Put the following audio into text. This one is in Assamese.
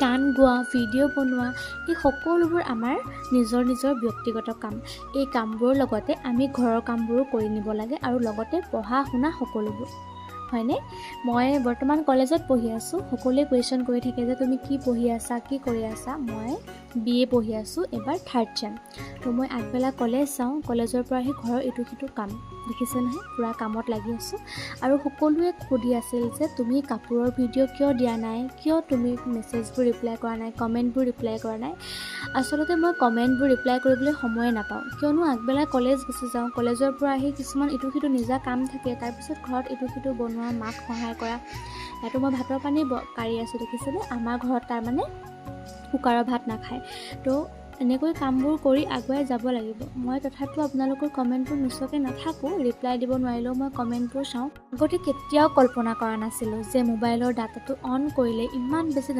গান গোৱা, ভিডিঅ' বনোৱা, এই সকলোবোৰ আমাৰ নিজৰ নিজৰ ব্যক্তিগত কাম। এই কামবোৰৰ লগতে আমি ঘৰৰ কামবোৰো কৰি নিব লাগে আৰু লগতে পঢ়া শুনা সকলোবোৰ, হয়নে? মই বৰ্তমান কলেজত পঢ়ি আছোঁ। সকলোৱে কুৱেশ্যন কৰি থাকে যে তুমি কি পঢ়ি আছা, কি কৰি আছা? মই BA পঢ়ি আছোঁ, এবাৰ 3rd চেম। তো মই আগবেলা কলেজ যাওঁ, কলেজৰ পৰা আহি ঘৰৰ ইটো সিটো কাম, দেখিছে নহয়, পূৰা কামত লাগি আছোঁ। আৰু সকলোৱে সুধি আছিল যে তুমি কাপোৰৰ ভিডিঅ' কিয় দিয়া নাই, কিয় তুমি মেছেজবোৰ ৰিপ্লাই কৰা নাই, কমেণ্টবোৰ ৰিপ্লাই কৰা নাই। আচলতে মই কমেণ্টবোৰ ৰিপ্লাই কৰিবলৈ সময়ে নাপাওঁ, কিয়নো আগবেলা কলেজ গুচি যাওঁ। কলেজৰ পৰা আহি কিছুমান ইটো সিটো নিজা কাম থাকে, তাৰপিছত ঘৰত ইটো সিটো বনোৱা, মাক সহায় কৰা। ইয়াতো মই ভাতৰ পানী কাঢ়ি আছোঁ, দেখিছেনে? আমাৰ ঘৰত তাৰমানে কুকাৰৰ ভাত নাখায়। তো এনেকৈ কামবোৰ কৰি আগুৱাই যাব লাগিব। মই তথাপিও আপোনালোকৰ কমেণ্টবোৰ নোচোৱাকৈ নাথাকোঁ, ৰিপ্লাই দিব নোৱাৰিলেও মই কমেণ্টবোৰ চাওঁ। আগতে কেতিয়াও কল্পনা কৰা নাছিলোঁ যে মোবাইলৰ ডাটাটো অন কৰিলে ইমান বেছি